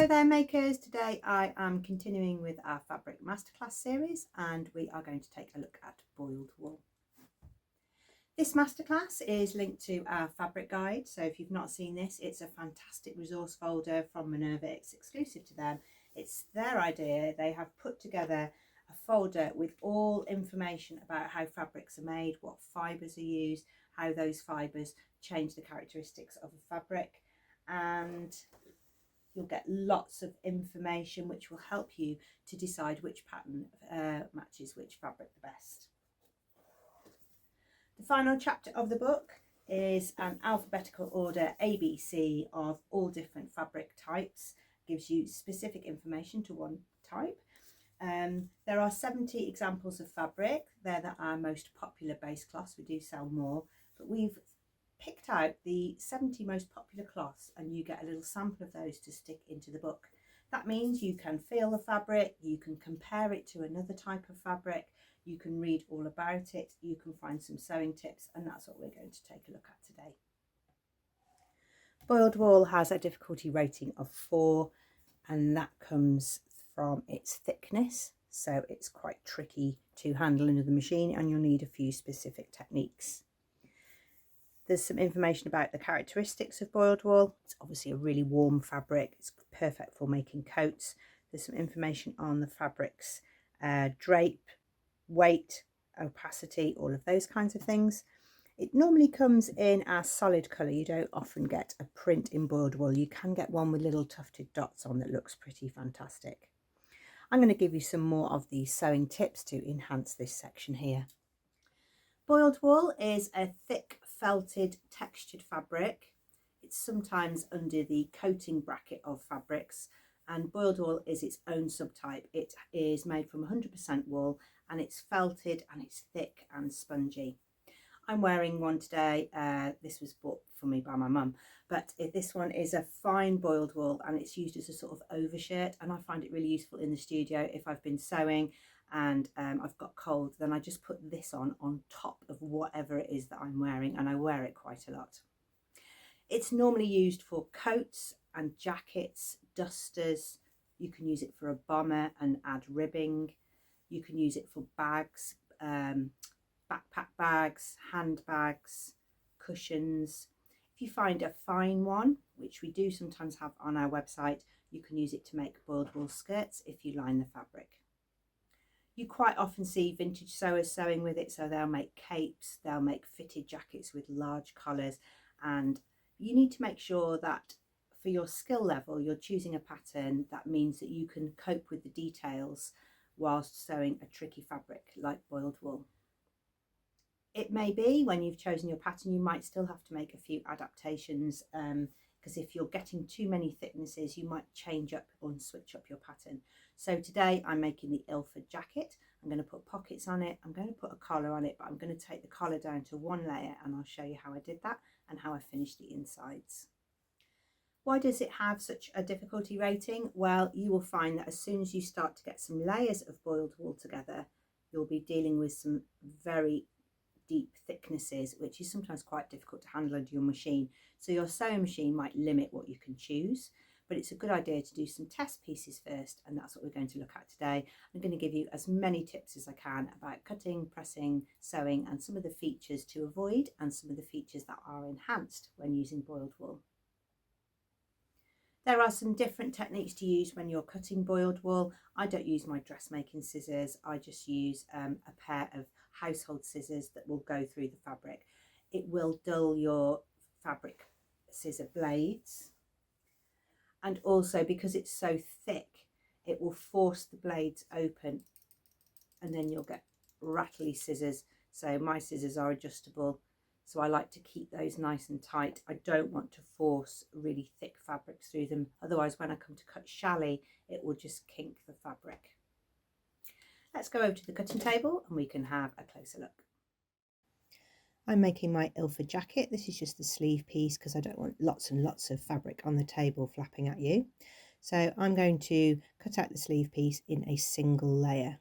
Hello there makers, today I am continuing with our Fabric Masterclass series and we are going to take a look at boiled wool. This masterclass is linked to our fabric guide, so if you've not seen this, it's a fantastic resource folder from Minerva. It's exclusive to them. It's their idea. They have put together a folder with all information about how fabrics are made, what fibres are used, how those fibres change the characteristics of a fabric, and you'll get lots of information which will help you to decide which pattern matches which fabric the best. The final chapter of the book is an alphabetical order ABC of all different fabric types. Gives you specific information to one type. There are 70 examples of fabric. They're our most popular base cloths. We do sell more, but we've picked out the 70 most popular cloths and you get a little sample of those to stick into the book. That means you can feel the fabric, you can compare it to another type of fabric, you can read all about it, you can find some sewing tips, and that's what we're going to take a look at today. Boiled wool has a difficulty rating of 4, and that comes from its thickness, so it's quite tricky to handle under the machine and you'll need a few specific techniques. There's some information about the characteristics of boiled wool. It's obviously a really warm fabric. It's perfect for making coats. There's some information on the fabric's drape, weight, opacity, all of those kinds of things. It normally comes in a solid colour. You don't often get a print in boiled wool. You can get one with little tufted dots on that looks pretty fantastic. I'm going to give you some more of the sewing tips to enhance this section here. Boiled wool is a thick felted textured fabric. It's sometimes under the coating bracket of fabrics, and boiled wool is its own subtype. It is made from 100% wool and it's felted and it's thick and spongy. I'm wearing one today. This was bought for me by my mum, but this one is a fine boiled wool and it's used as a sort of overshirt, and I find it really useful in the studio if I've been sewing and I've got cold. Then I just put this on top of whatever it is that I'm wearing, and I wear it quite a lot. It's normally used for coats and jackets, dusters. You can use it for a bomber and add ribbing. You can use it for bags, backpack bags, handbags, cushions. If you find a fine one, which we do sometimes have on our website, you can use it to make boiled wool skirts if you line the fabric. You quite often see vintage sewers sewing with it, so they'll make capes, they'll make fitted jackets with large collars, and you need to make sure that for your skill level you're choosing a pattern that means that you can cope with the details whilst sewing a tricky fabric like boiled wool. It may be when you've chosen your pattern you might still have to make a few adaptations, because if you're getting too many thicknesses you might change up or switch up your pattern. So today I'm making the Ilford jacket. I'm going to put pockets on it, I'm going to put a collar on it, but I'm going to take the collar down to one layer and I'll show you how I did that and how I finished the insides. Why does it have such a difficulty rating? Well, you will find that as soon as you start to get some layers of boiled wool together, you'll be dealing with some very deep thicknesses, which is sometimes quite difficult to handle under your machine. So your sewing machine might limit what you can choose, but it's a good idea to do some test pieces first, and that's what we're going to look at today. I'm going to give you as many tips as I can about cutting, pressing, sewing, and some of the features to avoid and some of the features that are enhanced when using boiled wool. There are some different techniques to use when you're cutting boiled wool. I don't use my dressmaking scissors. I just use a pair of household scissors that will go through the fabric. It will dull your fabric scissor blades, and also because it's so thick it will force the blades open and then you'll get rattly scissors. So my scissors are adjustable, so I like to keep those nice and tight. I don't want to force really thick fabrics through them, otherwise when I come to cut challis it will just kink the fabric. Let's go over to the cutting table and we can have a closer look. I'm making my Ilford jacket. This is just the sleeve piece because I don't want lots and lots of fabric on the table flapping at you. So I'm going to cut out the sleeve piece in a single layer.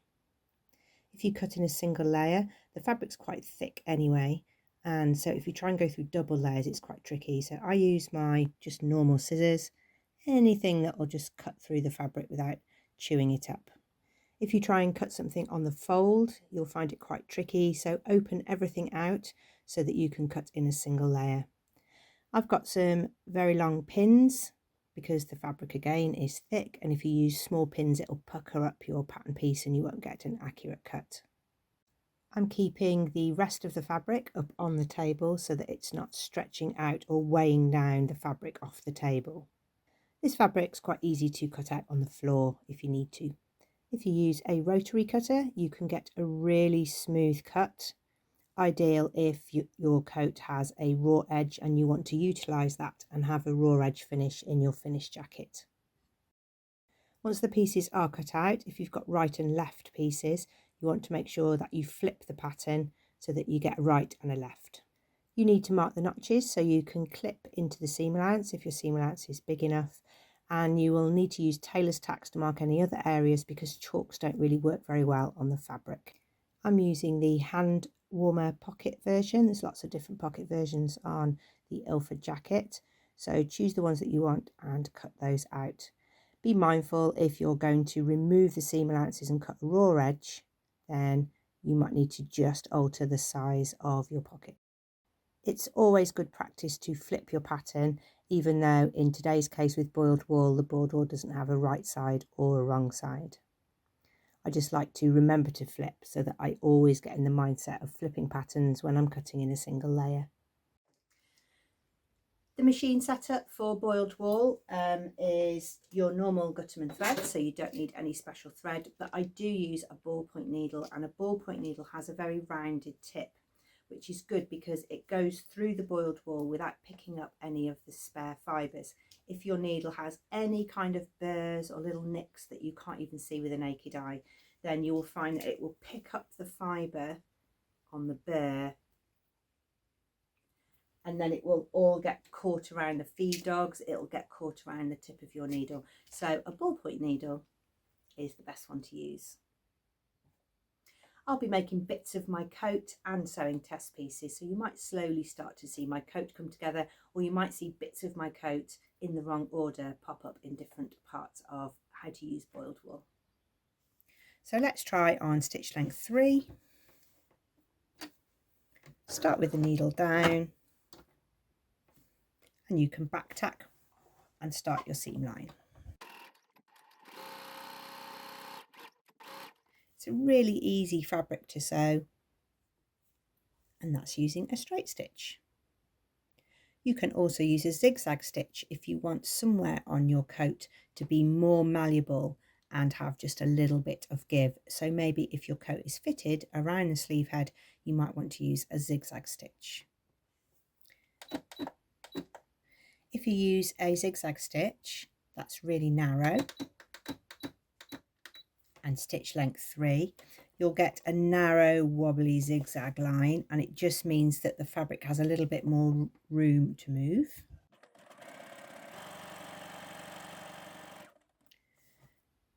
If you cut in a single layer, the fabric's quite thick anyway, and so if you try and go through double layers it's quite tricky. So I use my just normal scissors, anything that will just cut through the fabric without chewing it up. If you try and cut something on the fold, you'll find it quite tricky, so open everything out so that you can cut in a single layer. I've got some very long pins because the fabric again is thick, and if you use small pins it'll pucker up your pattern piece and you won't get an accurate cut. I'm keeping the rest of the fabric up on the table so that it's not stretching out or weighing down the fabric off the table. This fabric's quite easy to cut out on the floor if you need to. If you use a rotary cutter, you can get a really smooth cut. Ideal if your coat has a raw edge and you want to utilise that and have a raw edge finish in your finished jacket. Once the pieces are cut out, if you've got right and left pieces, you want to make sure that you flip the pattern so that you get a right and a left. You need to mark the notches so you can clip into the seam allowance if your seam allowance is big enough, and you will need to use tailor's tacks to mark any other areas because chalks don't really work very well on the fabric. I'm using the hand warmer pocket version. There's lots of different pocket versions on the Ilford jacket, so choose the ones that you want and cut those out. Be mindful, if you're going to remove the seam allowances and cut a raw edge, then you might need to just alter the size of your pocket. It's always good practice to flip your pattern, even though in today's case with boiled wool, the boiled wool doesn't have a right side or a wrong side. I just like to remember to flip so that I always get in the mindset of flipping patterns when I'm cutting in a single layer. The machine setup for boiled wool is your normal Gutterman thread, so you don't need any special thread, but I do use a ballpoint needle, and a ballpoint needle has a very rounded tip, which is good because it goes through the boiled wool without picking up any of the spare fibres. If your needle has any kind of burrs or little nicks that you can't even see with a naked eye, then you will find that it will pick up the fibre on the burr, and then it will all get caught around the feed dogs, it'll get caught around the tip of your needle. So a ballpoint needle is the best one to use. I'll be making bits of my coat and sewing test pieces, so you might slowly start to see my coat come together, or you might see bits of my coat in the wrong order pop up in different parts of how to use boiled wool. So let's try on stitch length 3. Start with the needle down, and you can back tack and start your seam line. It's a really easy fabric to sew, and that's using a straight stitch. You can also use a zigzag stitch if you want somewhere on your coat to be more malleable and have just a little bit of give. So maybe if your coat is fitted around the sleeve head, you might want to use a zigzag stitch. If you use a zigzag stitch that's really narrow and stitch length 3, you'll get a narrow wobbly zigzag line, and it just means that the fabric has a little bit more room to move.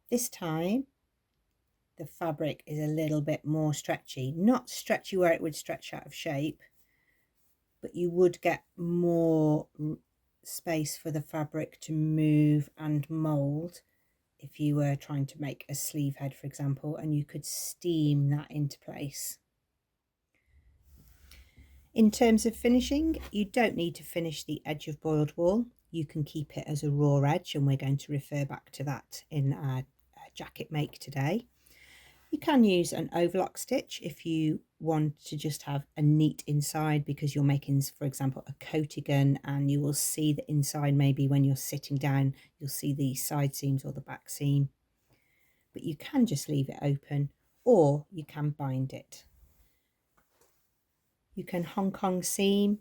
This time the fabric is a little bit more stretchy, not stretchy where it would stretch out of shape, but you would get more space for the fabric to move and mould if you were trying to make a sleeve head, for example, and you could steam that into place. In terms of finishing, you don't need to finish the edge of boiled wool. You can keep it as a raw edge, and we're going to refer back to that in our jacket make today. You can use an overlock stitch if you want to just have a neat inside, because you're making, for example, a coatigan, and you will see the inside maybe when you're sitting down, you'll see the side seams or the back seam. But you can just leave it open, or you can bind it. You can Hong Kong seam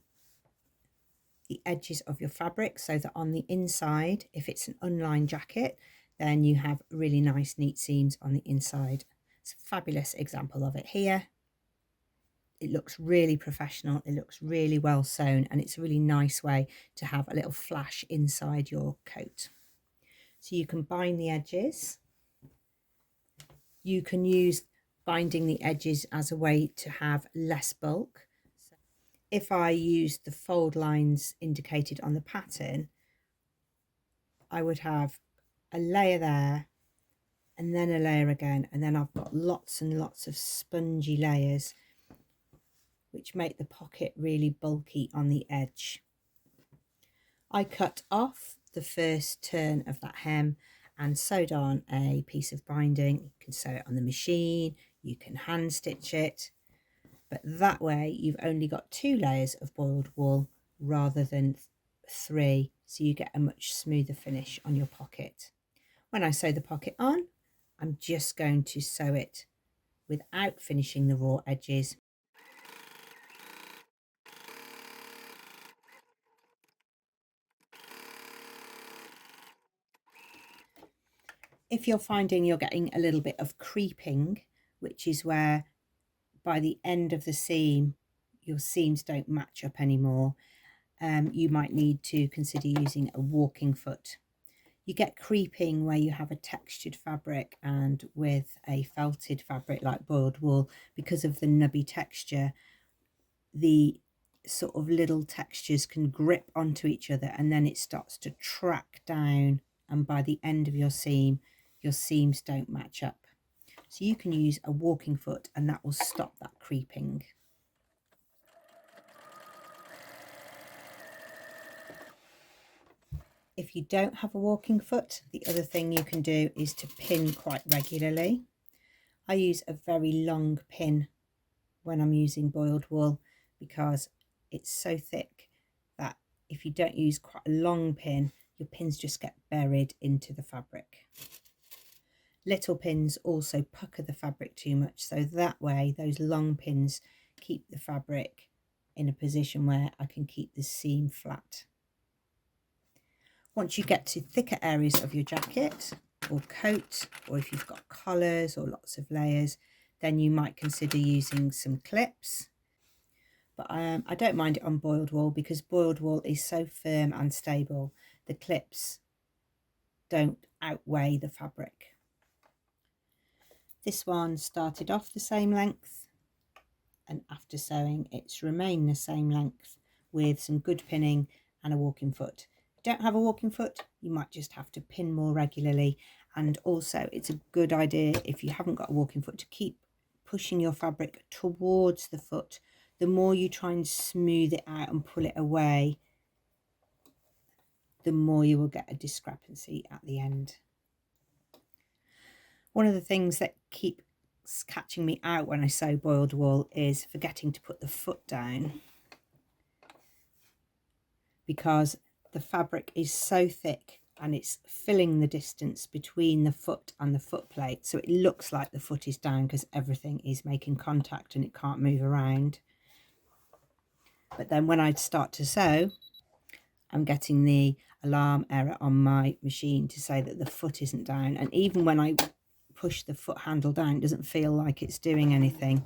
the edges of your fabric so that on the inside, if it's an unlined jacket, then you have really nice neat seams on the inside. It's a fabulous example of it here. It looks really professional, it looks really well sewn, and it's a really nice way to have a little flash inside your coat. So you can bind the edges. You can use binding the edges as a way to have less bulk. If I use the fold lines indicated on the pattern, I would have a layer there and then a layer again, and then I've got lots and lots of spongy layers which make the pocket really bulky on the edge. I cut off the first turn of that hem and sewed on a piece of binding. You can sew it on the machine, you can hand stitch it, but that way you've only got 2 layers of boiled wool rather than 3, so you get a much smoother finish on your pocket. When I sew the pocket on, I'm just going to sew it without finishing the raw edges. If you're finding you're getting a little bit of creeping, which is where by the end of the seam your seams don't match up anymore, you might need to consider using a walking foot. You get creeping where you have a textured fabric, and with a felted fabric like boiled wool, because of the nubby texture, the sort of little textures can grip onto each other and then it starts to track down, and by the end of your seam your seams don't match up. So you can use a walking foot and that will stop that creeping. If you don't have a walking foot, the other thing you can do is to pin quite regularly. I use a very long pin when I'm using boiled wool because it's so thick that if you don't use quite a long pin, your pins just get buried into the fabric. Little pins also pucker the fabric too much, so that way those long pins keep the fabric in a position where I can keep the seam flat. Once you get to thicker areas of your jacket or coat, or if you've got collars or lots of layers, then you might consider using some clips. But I don't mind it on boiled wool because boiled wool is so firm and stable. The clips don't outweigh the fabric. This one started off the same length, and after sewing it's remained the same length with some good pinning and a walking foot. If you don't have a walking foot, you might just have to pin more regularly, and also it's a good idea if you haven't got a walking foot to keep pushing your fabric towards the foot. The more you try and smooth it out and pull it away, the more you will get a discrepancy at the end. One of the things that keeps catching me out when I sew boiled wool is forgetting to put the foot down, because the fabric is so thick and it's filling the distance between the foot and the foot plate, so it looks like the foot is down because everything is making contact and it can't move around. But then when I start to sew, I'm getting the alarm error on my machine to say that the foot isn't down, and even when I push the foot handle down, it doesn't feel like it's doing anything.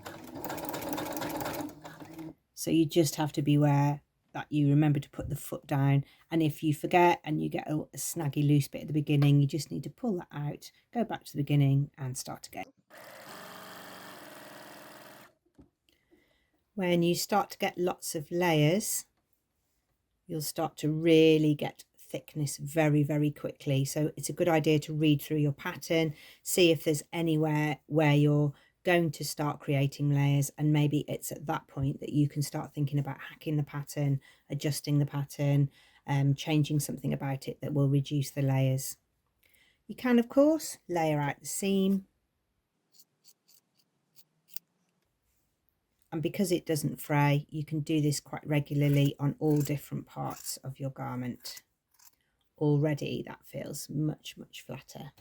So you just have to be aware that you remember to put the foot down, and if you forget and you get a snaggy loose bit at the beginning, you just need to pull that out, go back to the beginning and start again. When you start to get lots of layers, you'll start to really get thickness very, very quickly. So it's a good idea to read through your pattern, see if there's anywhere where you're going to start creating layers, and maybe it's at that point that you can start thinking about hacking the pattern, adjusting the pattern, changing something about it that will reduce the layers. You can, of course, layer out the seam, and because it doesn't fray, you can do this quite regularly on all different parts of your garment. Already that feels much, much flatter.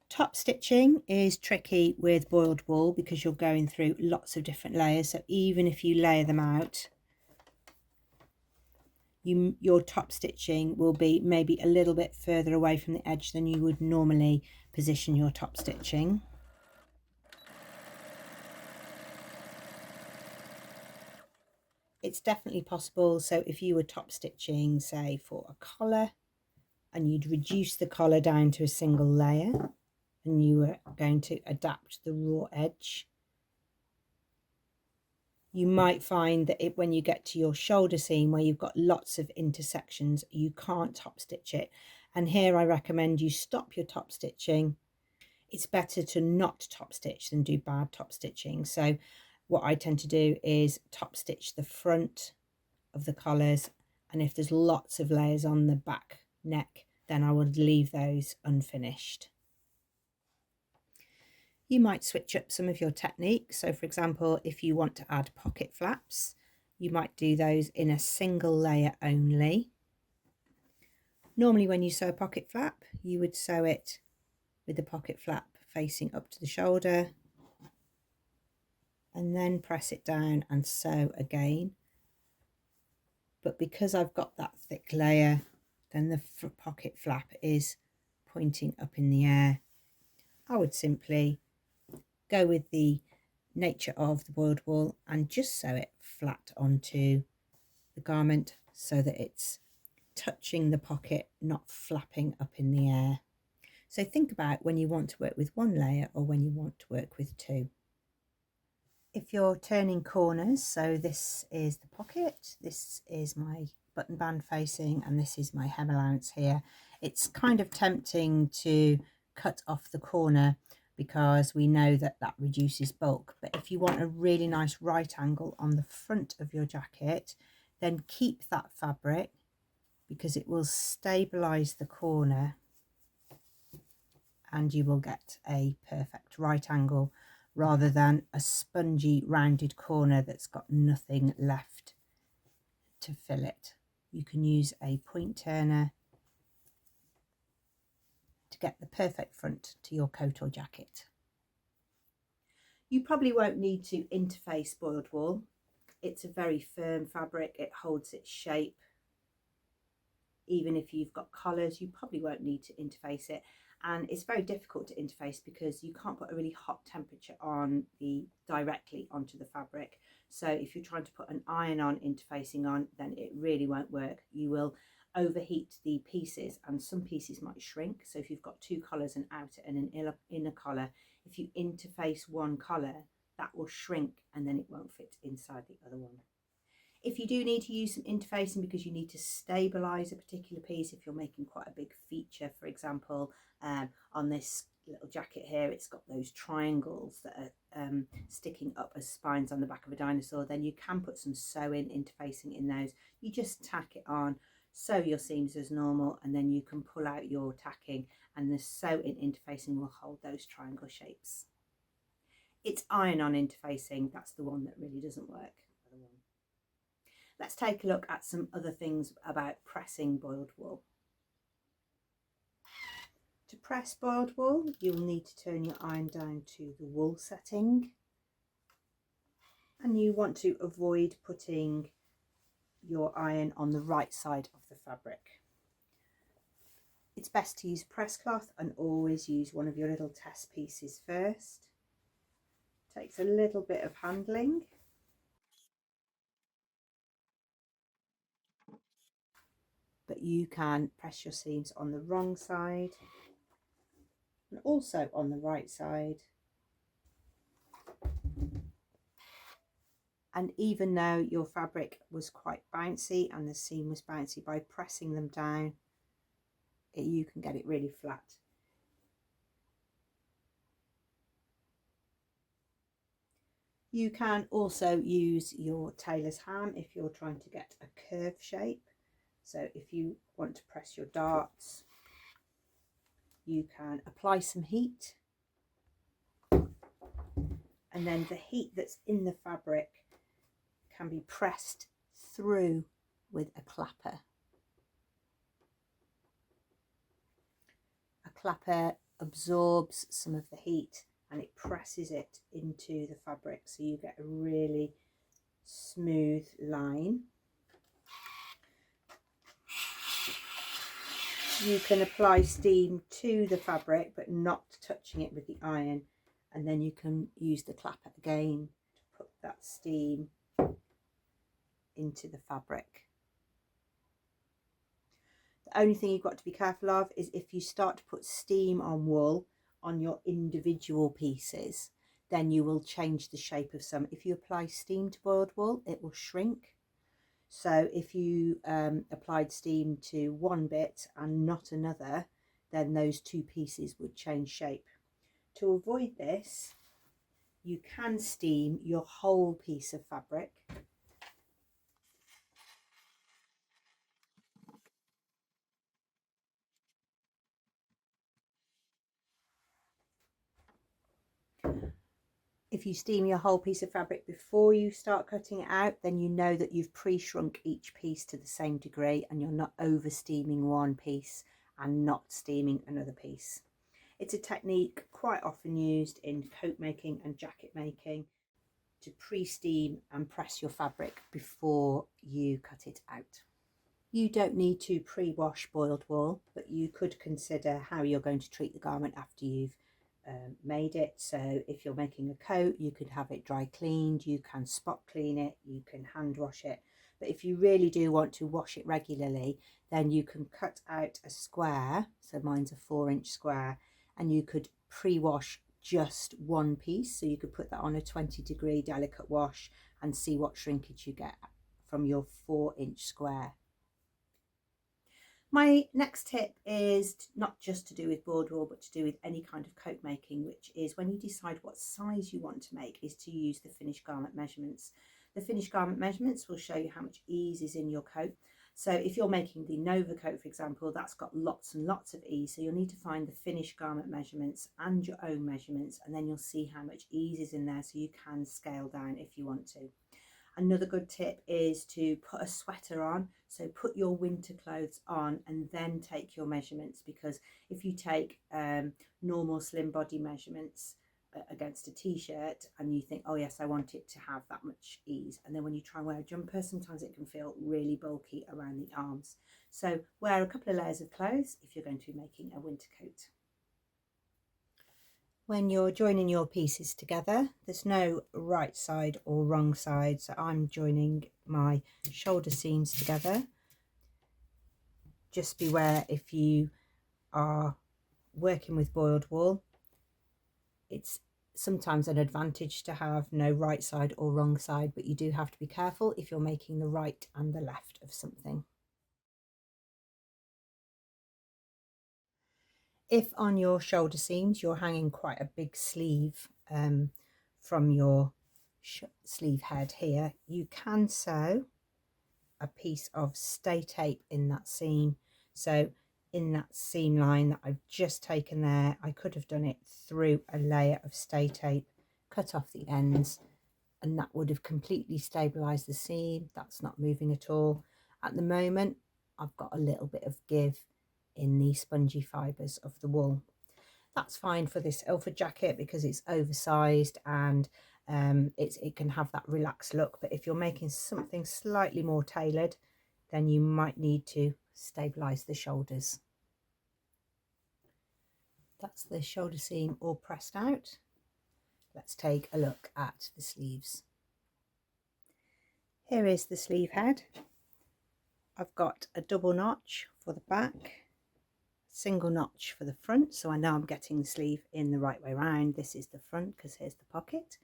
Top stitching is tricky with boiled wool because you're going through lots of different layers, so even if you layer them out, your top stitching will be maybe a little bit further away from the edge than you would normally position your top stitching. It's definitely possible. So if you were top stitching, say for a collar, and you'd reduce the collar down to a single layer, and you were going to adapt the raw edge, You might find that when you get to your shoulder seam where you've got lots of intersections, you can't top stitch it. And here I recommend you stop your top stitching. It's better to not top stitch than do bad top stitching. So what I tend to do is top stitch the front of the collars, and if there's lots of layers on the back neck, then I would leave those unfinished. You might switch up some of your techniques. So for example, if you want to add pocket flaps, you might do those in a single layer only. Normally when you sew a pocket flap, you would sew it with the pocket flap facing up to the shoulder and then press it down and sew again. But because I've got that thick layer, then the pocket flap is pointing up in the air. I would simply go with the nature of the boiled wool and just sew it flat onto the garment so that it's touching the pocket, not flapping up in the air. So think about when you want to work with one layer or when you want to work with two. If you're turning corners, so this is the pocket, this is my button band facing, and this is my hem allowance here, it's kind of tempting to cut off the corner because we know that that reduces bulk. But if you want a really nice right angle on the front of your jacket, then keep that fabric because it will stabilize the corner and you will get a perfect right angle rather than a spongy rounded corner that's got nothing left to fill it. You can use a point turner to get the perfect front to your coat or jacket. You probably won't need to interface boiled wool. It's a very firm fabric, it holds its shape. Even if you've got collars, you probably won't need to interface it. And it's very difficult to interface because you can't put a really hot temperature on directly onto the fabric. So if you're trying to put an iron on interfacing on, then it really won't work. You will overheat the pieces and some pieces might shrink. So if you've got two collars, an outer and an inner collar, if you interface one collar, that will shrink and then it won't fit inside the other one. If you do need to use some interfacing because you need to stabilize a particular piece, if you're making quite a big feature, for example, on this little jacket here, it's got those triangles that are sticking up as spines on the back of a dinosaur, then you can put some sewing interfacing in those. You just tack it on, sew your seams as normal, and then you can pull out your tacking and the sewing interfacing will hold those triangle shapes. It's iron-on interfacing, that's the one that really doesn't work. Let's take a look at some other things about pressing boiled wool. To press boiled wool, you'll need to turn your iron down to the wool setting, and you want to avoid putting your iron on the right side of the fabric. It's best to use press cloth and always use one of your little test pieces first. Takes a little bit of handling. But you can press your seams on the wrong side and also on the right side. And even though your fabric was quite bouncy and the seam was bouncy, by pressing them down, you can get it really flat. You can also use your tailor's ham if you're trying to get a curve shape. So if you want to press your darts, you can apply some heat, and then the heat that's in the fabric can be pressed through with a clapper. A clapper absorbs some of the heat and it presses it into the fabric, so you get a really smooth line. You can apply steam to the fabric but not touching it with the iron, and then you can use the clapper again to put that steam into the fabric. The only thing you've got to be careful of is if you start to put steam on wool on your individual pieces, then you will change the shape of some. If you apply steam to boiled wool, it will shrink. So if you applied steam to one bit and not another, then those two pieces would change shape. To avoid this, you can steam your whole piece of fabric. If you steam your whole piece of fabric before you start cutting it out, then you know that you've pre-shrunk each piece to the same degree and you're not over steaming one piece and not steaming another piece. It's a technique quite often used in coat making and jacket making to pre-steam and press your fabric before you cut it out. You don't need to pre-wash boiled wool, but you could consider how you're going to treat the garment after you've made it. So if you're making a coat, you could have it dry cleaned, you can spot clean it, you can hand wash it. But if you really do want to wash it regularly, then you can cut out a square. So mine's a 4-inch square, and you could pre-wash just one piece. So you could put that on a 20-degree delicate wash and see what shrinkage you get from your 4-inch square. My next tip is not just to do with boiled wool, but to do with any kind of coat making, which is when you decide what size you want to make, is to use the finished garment measurements. The finished garment measurements will show you how much ease is in your coat. So if you're making the Nova coat, for example, that's got lots and lots of ease. So you'll need to find the finished garment measurements and your own measurements, and then you'll see how much ease is in there so you can scale down if you want to. Another good tip is to put a sweater on. So put your winter clothes on and then take your measurements, because if you take normal slim body measurements against a t-shirt and you think, oh yes, I want it to have that much ease, and then when you try and wear a jumper, sometimes it can feel really bulky around the arms. So wear a couple of layers of clothes if you're going to be making a winter coat. When you're joining your pieces together, there's no right side or wrong side. So I'm joining my shoulder seams together. Just beware, if you are working with boiled wool, it's sometimes an advantage to have no right side or wrong side, but you do have to be careful if you're making the right and the left of something. If on your shoulder seams you're hanging quite a big sleeve from your sleeve head here, you can sew a piece of stay tape in that seam. So in that seam line that I've just taken there, I could have done it through a layer of stay tape, cut off the ends, and that would have completely stabilized the seam. That's not moving at all. At the moment, I've got a little bit of give in the spongy fibres of the wool. That's fine for this Ilford jacket because it's oversized and it can have that relaxed look. But if you're making something slightly more tailored, then you might need to stabilize the shoulders. That's the shoulder seam all pressed out. Let's take a look at the sleeves. Here is the sleeve head. I've got a double notch for the back, single notch for the front, so I know I'm getting the sleeve in the right way around. This is the front because here's the pocket.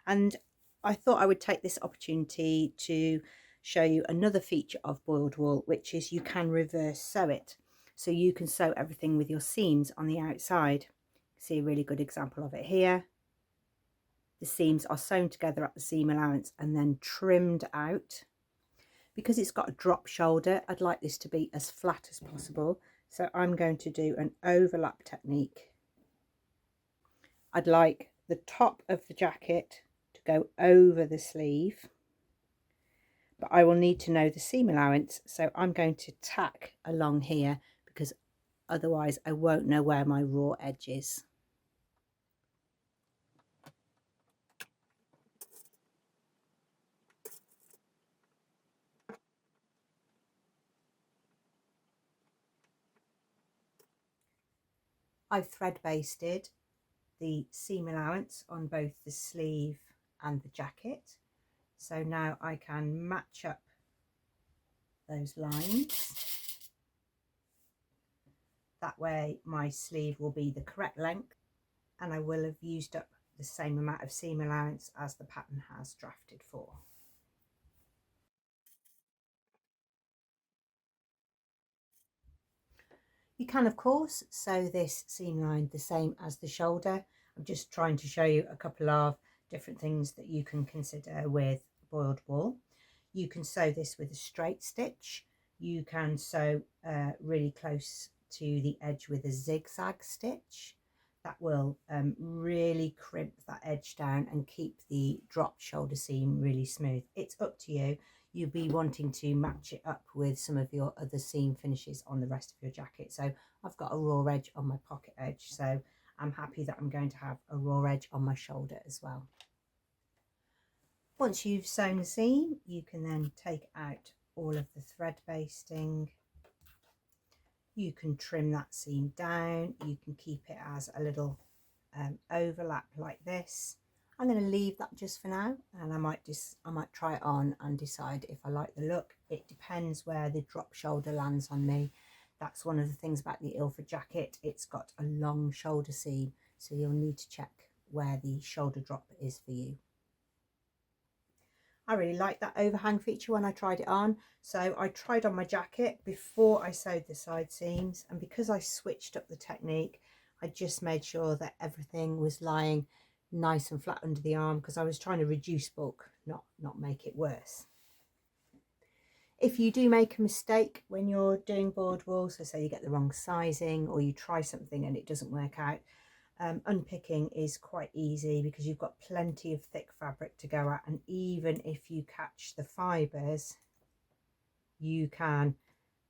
And I thought I would take this opportunity to show you another feature of boiled wool, which is you can reverse sew it. So you can sew everything with your seams on the outside. See a really good example of it here. The seams are sewn together at the seam allowance and then trimmed out. Because it's got a drop shoulder, I'd like this to be as flat as possible. So I'm going to do an overlap technique. I'd like the top of the jacket to go over the sleeve, but I will need to know the seam allowance. So I'm going to tack along here because otherwise I won't know where my raw edge is. I've thread basted the seam allowance on both the sleeve and the jacket. So now I can match up those lines. That way my sleeve will be the correct length and I will have used up the same amount of seam allowance as the pattern has drafted for. You can, of course, sew this seam line the same as the shoulder. I'm just trying to show you a couple of different things that you can consider with boiled wool. You can sew this with a straight stitch. You can sew really close to the edge with a zigzag stitch. That will really crimp that edge down and keep the dropped shoulder seam really smooth. It's up to you. You'll be wanting to match it up with some of your other seam finishes on the rest of your jacket. So I've got a raw edge on my pocket edge, so I'm happy that I'm going to have a raw edge on my shoulder as well. Once you've sewn the seam, you can then take out all of the thread basting. You can trim that seam down. You can keep it as a little overlap like this. I'm going to leave that just for now, and I might try it on and decide if I like the look. It depends where the drop shoulder lands on me. That's one of the things about the Ilford jacket. It's got a long shoulder seam, so you'll need to check where the shoulder drop is for you. I really liked that overhang feature when I tried it on. So I tried on my jacket before I sewed the side seams, and because I switched up the technique, I just made sure that everything was lying nice and flat under the arm, because I was trying to reduce bulk, not make it worse. If you do make a mistake when you're doing boiled wool, so say you get the wrong sizing or you try something and it doesn't work out, unpicking is quite easy because you've got plenty of thick fabric to go at, and even if you catch the fibres, you can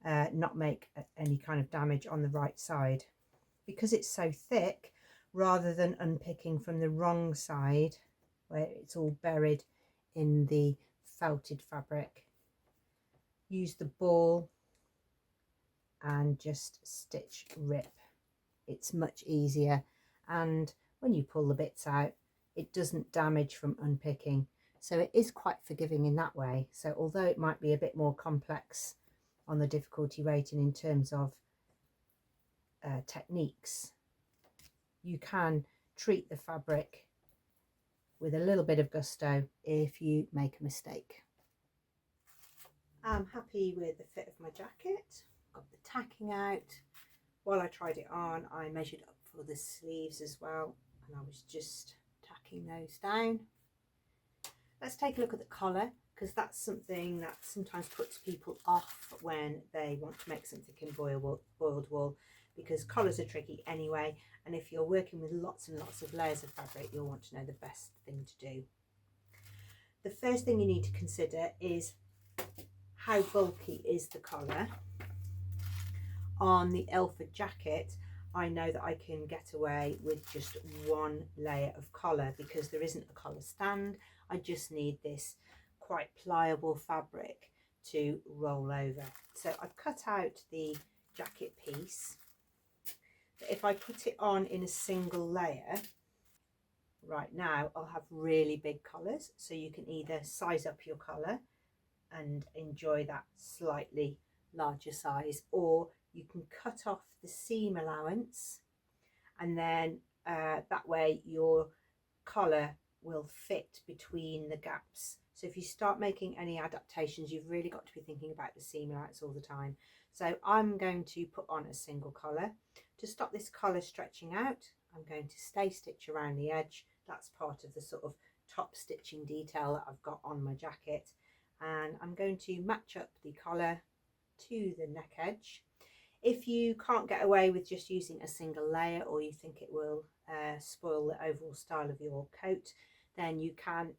not make any kind of damage on the right side. Because it's so thick, rather than unpicking from the wrong side where it's all buried in the felted fabric, use the ball and just stitch rip. It's much easier, and when you pull the bits out, it doesn't damage from unpicking, so it is quite forgiving in that way. So although it might be a bit more complex on the difficulty rating in terms of techniques, you can treat the fabric with a little bit of gusto if you make a mistake. I'm happy with the fit of my jacket. Got the tacking out. While I tried it on, I measured up for the sleeves as well, and I was just tacking those down. Let's take a look at the collar, because that's something that sometimes puts people off when they want to make something in boiled wool, because collars are tricky anyway, and if you're working with lots and lots of layers of fabric, you'll want to know the best thing to do. The first thing you need to consider is how bulky is the collar. On the Ilford jacket, I know that I can get away with just one layer of collar because there isn't a collar stand. I just need this quite pliable fabric to roll over. So I've cut out the jacket piece. But if I put it on in a single layer, right now I'll have really big collars. So you can either size up your collar and enjoy that slightly larger size, or you can cut off the seam allowance, and then that way your collar will fit between the gaps. So if you start making any adaptations, you've really got to be thinking about the seam allowance all the time. So I'm going to put on a single collar. To stop this collar stretching out, I'm going to stay stitch around the edge. That's part of the sort of top stitching detail that I've got on my jacket. And I'm going to match up the collar to the neck edge. If you can't get away with just using a single layer, or you think it will spoil the overall style of your coat, then you can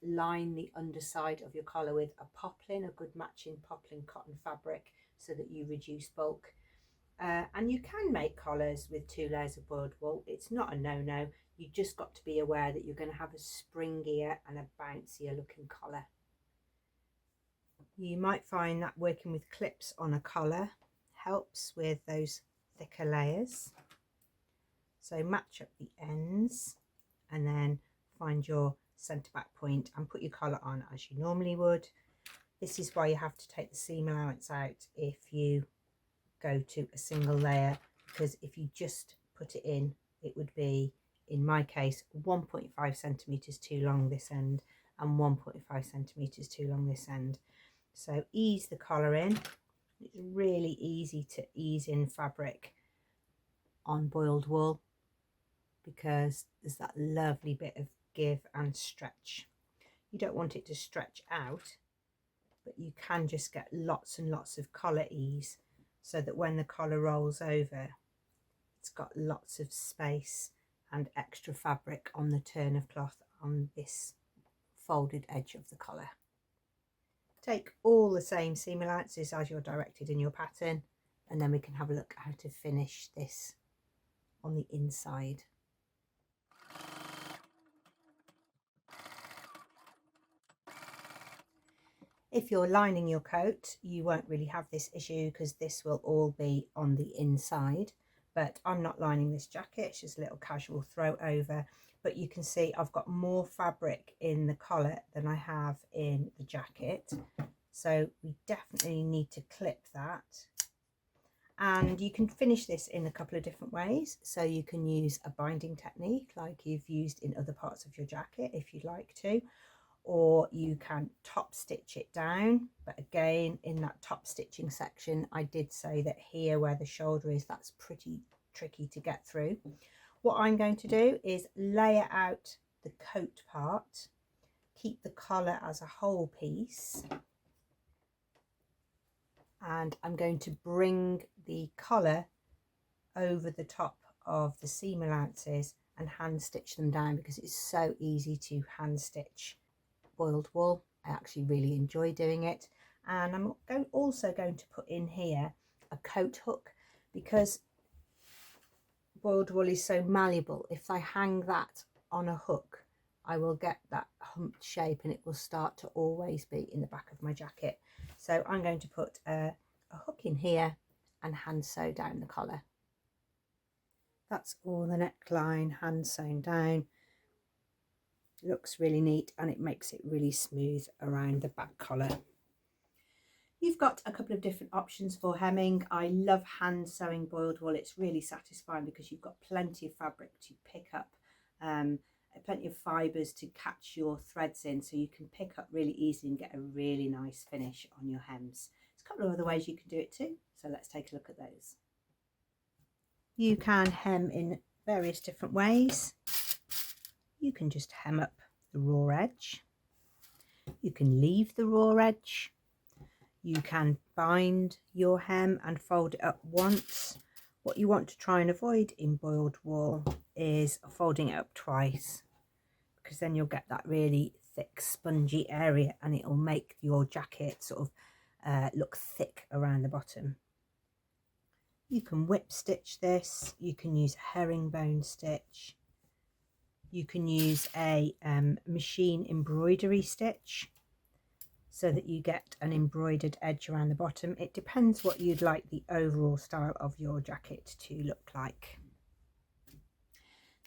line the underside of your collar with a poplin, a good matching poplin cotton fabric, so that you reduce bulk. And you can make collars with 2 layers of boiled wool. It's not a no-no. You just got to be aware that you're going to have a springier and a bouncier looking collar. You might find that working with clips on a collar helps with those thicker layers. So match up the ends and then find your centre back point and put your collar on as you normally would. This is why you have to take the seam allowance out if you go to a single layer, because if you just put it in, it would be in my case 1.5 centimeters too long this end and 1.5 centimeters too long this end. So ease the collar in. It's really easy to ease in fabric on boiled wool because there's that lovely bit of give and stretch. You don't want it to stretch out, but you can just get lots and lots of collar ease so that when the collar rolls over, it's got lots of space and extra fabric on the turn of cloth on this folded edge of the collar. Take all the same seam allowances as you're directed in your pattern, and then we can have a look at how to finish this on the inside. If you're lining your coat, you won't really have this issue because this will all be on the inside, but I'm not lining this jacket, it's just a little casual throw over. But you can see I've got more fabric in the collar than I have in the jacket, so we definitely need to clip that. And you can finish this in a couple of different ways. So you can use a binding technique like you've used in other parts of your jacket if you'd like to, or you can top stitch it down. But again, in that top stitching section, I did say that here where the shoulder is, that's pretty tricky to get through. What I'm going to do is layer out the coat part, keep the collar as a whole piece, and I'm going to bring the collar over the top of the seam allowances and hand stitch them down because it's so easy to hand stitch boiled wool. I actually really enjoy doing it. And I'm also going to put in here a coat hook because boiled wool is so malleable. If I hang that on a hook, I will get that humped shape and it will start to always be in the back of my jacket. So I'm going to put a hook in here and hand sew down the collar. That's all the neckline hand sewn down. Looks really neat and it makes it really smooth around the back collar. You've got a couple of different options for hemming. I love hand sewing boiled wool. It's really satisfying because you've got plenty of fabric to pick up, plenty of fibres to catch your threads in, so you can pick up really easily and get a really nice finish on your hems. There's a couple of other ways you can do it too, so let's take a look at those. You can hem in various different ways. You can just hem up the raw edge. You can leave the raw edge. You can bind your hem and fold it up once. What you want to try and avoid in boiled wool is folding it up twice, because then you'll get that really thick spongy area and it'll make your jacket sort of look thick around the bottom. You can whip stitch this. You can use a herringbone stitch. You can use a machine embroidery stitch so that you get an embroidered edge around the bottom. It depends what you'd like the overall style of your jacket to look like.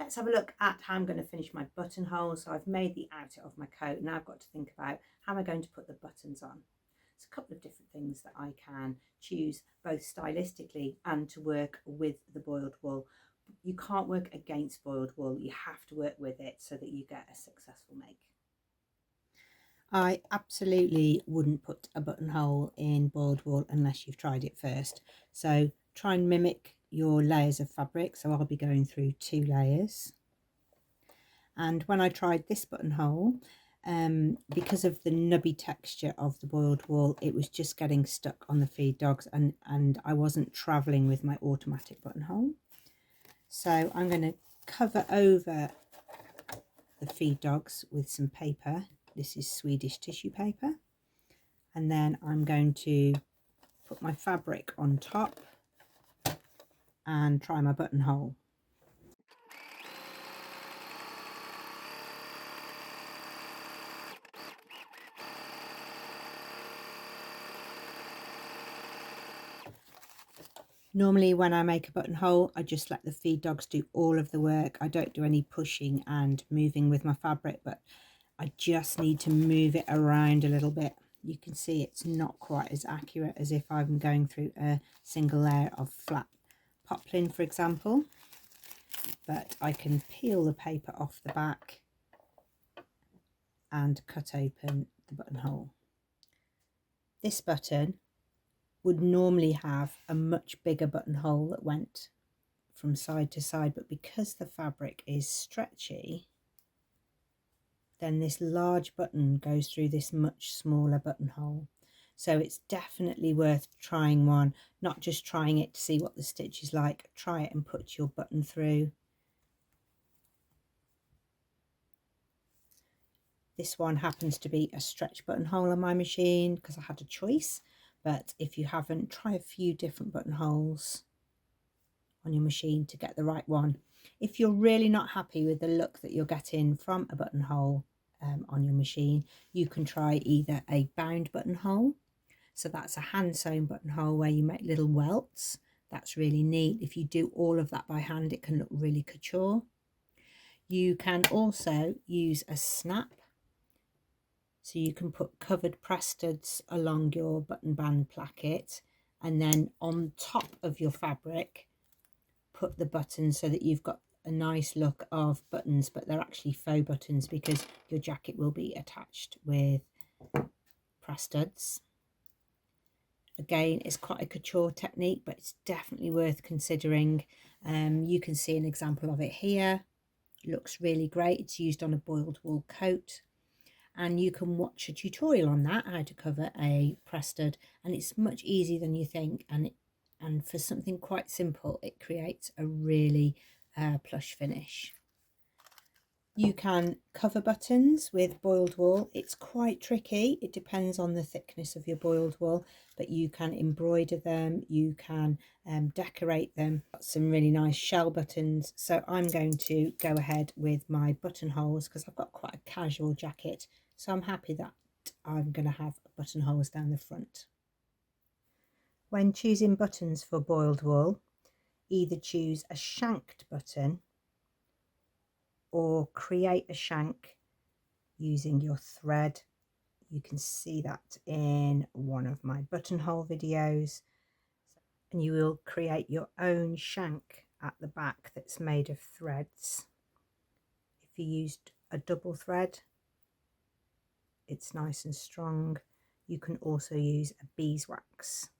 Let's have a look at how I'm going to finish my buttonhole. So I've made the outer of my coat. Now I've got to think about how am I going to put the buttons on. There's a couple of different things that I can choose both stylistically and to work with the boiled wool. You can't work against boiled wool, you have to work with it so that you get a successful make. I absolutely wouldn't put a buttonhole in boiled wool unless you've tried it first. So try and mimic your layers of fabric. So I'll be going through 2 layers. And when I tried this buttonhole, because of the nubby texture of the boiled wool, it was just getting stuck on the feed dogs and I wasn't traveling with my automatic buttonhole. So I'm going to cover over the feed dogs with some paper. This is Swedish tissue paper. And then I'm going to put my fabric on top and try my buttonhole. Normally when I make a buttonhole, I just let the feed dogs do all of the work. I don't do any pushing and moving with my fabric, but I just need to move it around a little bit. You can see it's not quite as accurate as if I'm going through a single layer of flat poplin, for example. but I can peel the paper off the back and cut open the buttonhole. This button would normally have a much bigger buttonhole that went from side to side, but because the fabric is stretchy, then this large button goes through this much smaller buttonhole. So it's definitely worth trying one, not just trying it to see what the stitch is like. Try it and put your button through. This one happens to be a stretch buttonhole on my machine because I had a choice, but if you haven't, try a few different buttonholes on your machine to get the right one. If you're really not happy with the look that you're getting from a buttonhole on your machine, you can try either a bound buttonhole. So that's a hand sewn buttonhole where you make little welts. That's really neat. If you do all of that by hand, it can look really couture. You can also use a snap. So you can put covered press studs along your button band placket, and then on top of your fabric, put the buttons so that you've got a nice look of buttons, but they're actually faux buttons because your jacket will be attached with press studs. Again, it's quite a couture technique, but it's definitely worth considering. You can see an example of it here. It looks really great. It's used on a boiled wool coat, and you can watch a tutorial on that, how to cover a press stud, and it's much easier than you think, and for something quite simple, it creates a really plush finish. You can cover buttons with boiled wool. It's quite tricky. It depends on the thickness of your boiled wool, but you can embroider them, you can decorate them. Got some really nice shell buttons. So I'm going to go ahead with my buttonholes because I've got quite a casual jacket. So I'm happy that I'm going to have buttonholes down the front. When choosing buttons for boiled wool, either choose a shanked button or create a shank using your thread. You can see that in one of my buttonhole videos, and you will create your own shank at the back that's made of threads. If you used a double thread, it's nice and strong. You can also use a beeswax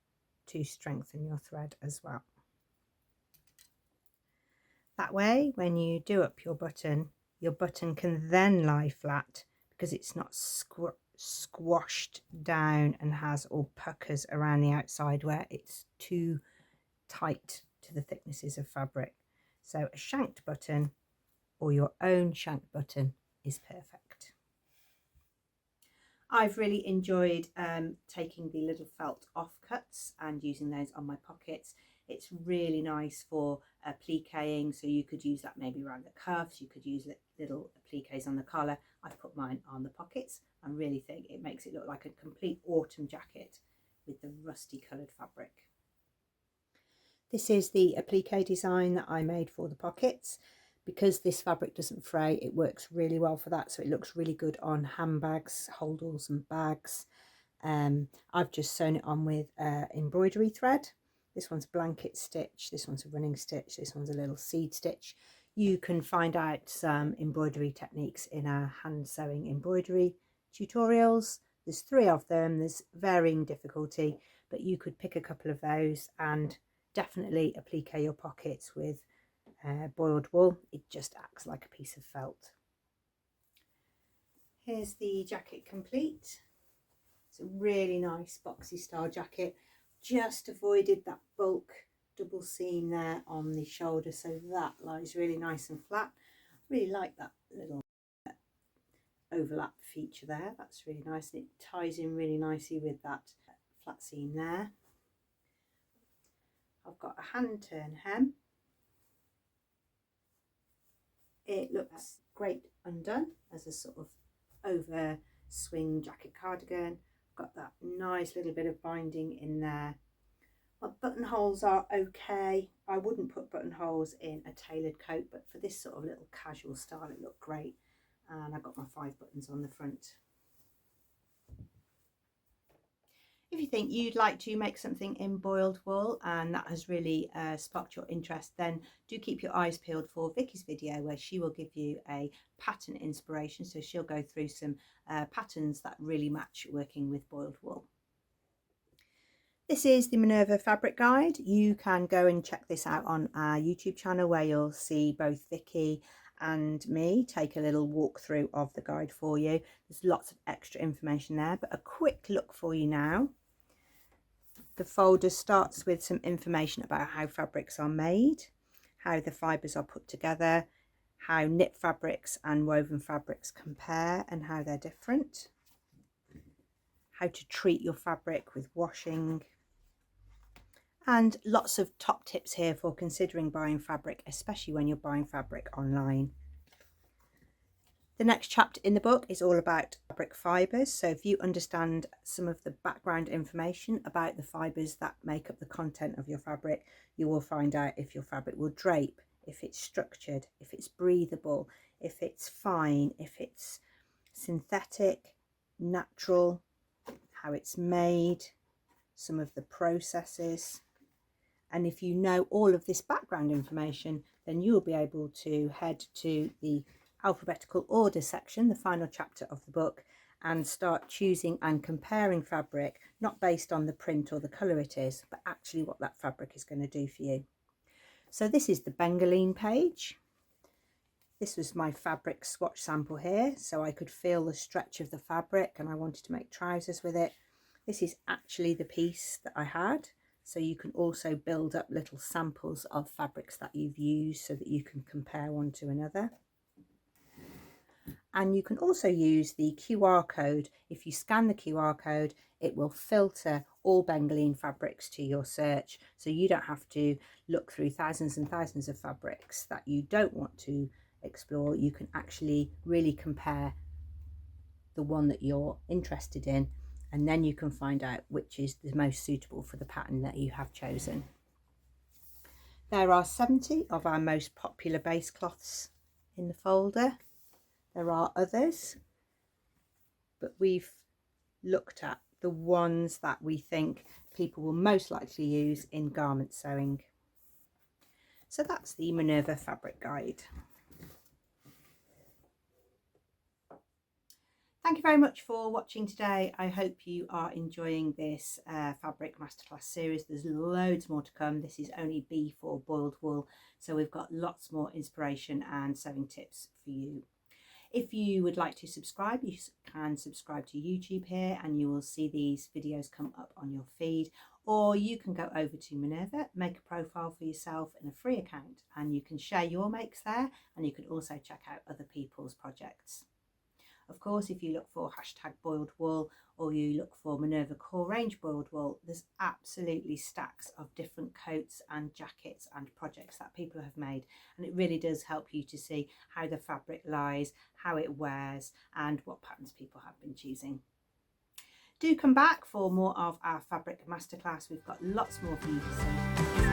to strengthen your thread as well. That way, when you do up your button can then lie flat because it's not squashed down and has all puckers around the outside where it's too tight to the thicknesses of fabric. So a shanked button or your own shanked button is perfect. I've really enjoyed taking the little felt offcuts and using those on my pockets. It's really nice for pliqueing, so you could use that maybe around the cuffs, you could use little pliques on the collar. I've put mine on the pockets. I really think it makes it look like a complete autumn jacket with the rusty coloured fabric. This is the applique design that I made for the pockets. Because this fabric doesn't fray, it works really well for that, so it looks really good on handbags, holdalls and bags. I've just sewn it on with embroidery thread. This one's a blanket stitch, this one's a running stitch, this one's a little seed stitch. You can find out some embroidery techniques in our hand sewing embroidery tutorials. There's 3 of them, there's varying difficulty, but you could pick a couple of those and definitely applique your pockets with boiled wool. It just acts like a piece of felt. Here's the jacket complete. It's a really nice boxy style jacket. Just avoided that bulk double seam there on the shoulder, so that lies really nice and flat. Really like that little overlap feature there. That's really nice, and it ties in really nicely with that flat seam there. I've got a hand turn hem. It looks great undone as a sort of over swing jacket cardigan. Got that nice little bit of binding in there. My buttonholes are okay. I wouldn't put buttonholes in a tailored coat, but for this sort of little casual style, it looked great. And I got my 5 buttons on the front. If you think you'd like to make something in boiled wool and that has really sparked your interest, then do keep your eyes peeled for Vicky's video where she will give you a pattern inspiration. So she'll go through some patterns that really match working with boiled wool. This is the Minerva fabric guide. You can go and check this out on our YouTube channel where you'll see both Vicky and me take a little walkthrough of the guide for you. There's lots of extra information there, but a quick look for you now. The folder starts with some information about how fabrics are made, how the fibres are put together, how knit fabrics and woven fabrics compare and how they're different, how to treat your fabric with washing, and lots of top tips here for considering buying fabric, especially when you're buying fabric online. The next chapter in the book is all about fabric fibres. So if you understand some of the background information about the fibres that make up the content of your fabric, you will find out if your fabric will drape, if it's structured, if it's breathable, if it's fine, if it's synthetic, natural, how it's made, some of the processes. And if you know all of this background information, then you'll be able to head to the alphabetical order section, the final chapter of the book, and start choosing and comparing fabric, not based on the print or the colour it is, but actually what that fabric is going to do for you. So this is the Bengaline page. This was my fabric swatch sample here, so I could feel the stretch of the fabric and I wanted to make trousers with it. This is actually the piece that I had. So you can also build up little samples of fabrics that you've used so that you can compare one to another. And you can also use the QR code. If you scan the QR code, it will filter all Bengaline fabrics to your search. So you don't have to look through thousands and thousands of fabrics that you don't want to explore. You can actually really compare the one that you're interested in, and then you can find out which is the most suitable for the pattern that you have chosen. There are 70 of our most popular base cloths in the folder. There are others, but we've looked at the ones that we think people will most likely use in garment sewing. So that's the Minerva fabric guide. Thank you very much for watching today. I hope you are enjoying this Fabric Masterclass series. There's loads more to come. This is only B for boiled wool, so we've got lots more inspiration and sewing tips for you. If you would like to subscribe, you can subscribe to YouTube here and you will see these videos come up on your feed. Or you can go over to Minerva, make a profile for yourself in a free account, and you can share your makes there, and you can also check out other people's projects. Of course, if you look for #boiledwool or you look for Minerva core range boiled wool, there's absolutely stacks of different coats and jackets and projects that people have made, and it really does help you to see how the fabric lies, how it wears, and what patterns people have been choosing. Do come back for more of our Fabric Masterclass. We've got lots more for you to see.